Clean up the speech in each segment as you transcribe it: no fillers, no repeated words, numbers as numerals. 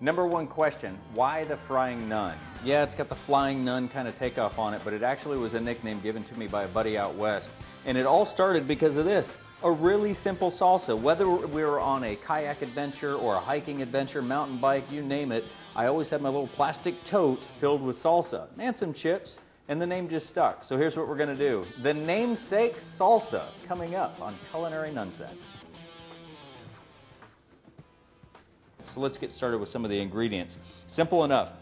Number one question, why the Frying Nunn? Yeah, it's got the Flying Nun kind of takeoff on it, but it actually was a nickname given to me by a buddy out west. And it all started because of this, a really simple salsa. Whether we were on a kayak adventure or a hiking adventure, mountain bike, you name it, I always had my little plastic tote filled with salsa and some chips, and the name just stuck. So here's what we're gonna do. The namesake salsa coming up on Culinary Nunnsense. So let's get started with some of the ingredients. Simple enough.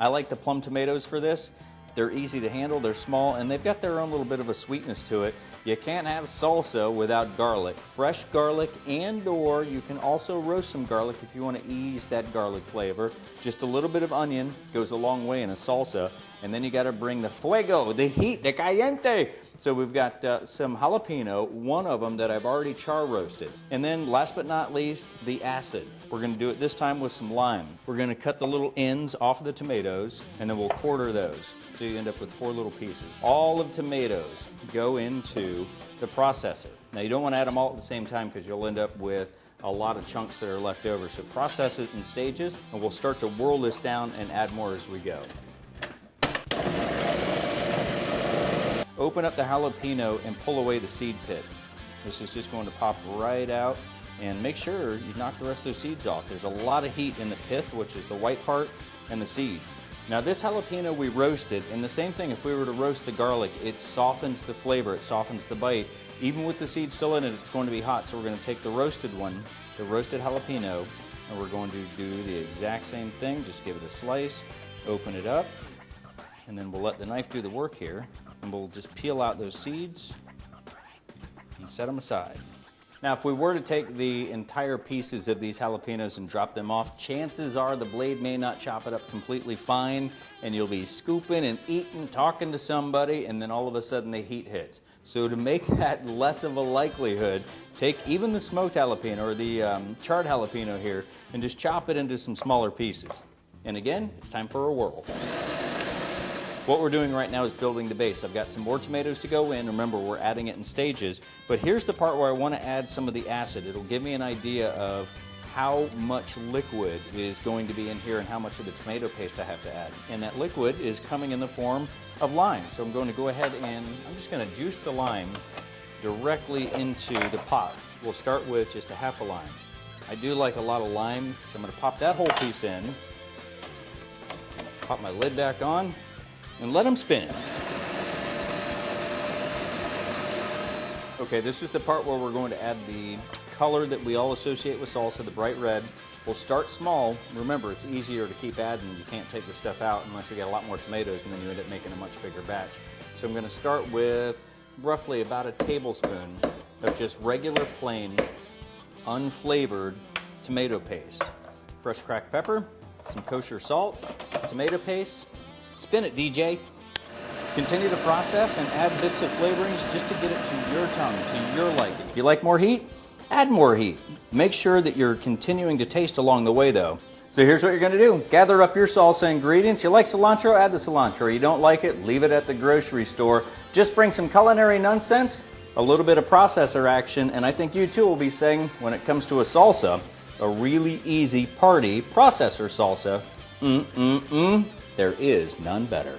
I like the plum tomatoes for this. They're easy to handle, they're small, and they've got their own little bit of a sweetness to it. You can't have salsa without garlic. Fresh garlic, and/or you can also roast some garlic if you want to ease that garlic flavor. Just a little bit of onion goes a long way in a salsa. And then you got to bring the fuego, the heat, the caliente. So we've got some jalapeno, one of them that I've already char roasted. And then last but not least, the acid. We're going to do it this time with some lime. We're going to cut the little ends off of the tomatoes, and then we'll quarter those. So you end up with 4 little pieces. All of tomatoes go into the processor. Now you don't want to add them all at the same time because you'll end up with a lot of chunks that are left over. So process it in stages, and we'll start to whirl this down and add more as we go. Open up the jalapeno and pull away the seed pit. This is just going to pop right out, and make sure you knock the rest of those seeds off. There's a lot of heat in the pith, which is the white part, and the seeds. Now this jalapeno we roasted, and the same thing, if we were to roast the garlic, it softens the flavor, it softens the bite. Even with the seeds still in it, it's going to be hot, so we're going to take the roasted one, the roasted jalapeno, and we're going to do the exact same thing. Just give it a slice, open it up, and then we'll let the knife do the work here. And we'll just peel out those seeds and set them aside. Now, if we were to take the entire pieces of these jalapenos and drop them off, chances are the blade may not chop it up completely fine, and you'll be scooping and eating, talking to somebody, and then all of a sudden the heat hits. So to make that less of a likelihood, take even the smoked jalapeno or the charred jalapeno here and just chop it into some smaller pieces. And again, it's time for a whirl. What we're doing right now is building the base. I've got some more tomatoes to go in. Remember, we're adding it in stages. But here's the part where I want to add some of the acid. It'll give me an idea of how much liquid is going to be in here and how much of the tomato paste I have to add. And that liquid is coming in the form of lime. So I'm going to go ahead and I'm just going to juice the lime directly into the pot. We'll start with just a half a lime. I do like a lot of lime, so I'm going to pop that whole piece in. Pop my lid back on. And let them spin. Okay, this is the part where we're going to add the color that we all associate with salsa, the bright red. We'll start small. Remember, it's easier to keep adding. You can't take the stuff out unless you get a lot more tomatoes, and then you end up making a much bigger batch. So I'm going to start with roughly about a tablespoon of just regular, plain, unflavored tomato paste. Fresh cracked pepper, some kosher salt, tomato paste. Spin it, DJ. Continue to process and add bits of flavorings just to get it to your tongue, to your liking. If you like more heat, add more heat. Make sure that you're continuing to taste along the way, though. So here's what you're going to do. Gather up your salsa ingredients. You like cilantro, add the cilantro. You don't like it, leave it at the grocery store. Just bring some Culinary Nunnsense, a little bit of processor action, and I think you too will be saying, when it comes to a salsa, a really easy party processor salsa. There is none better.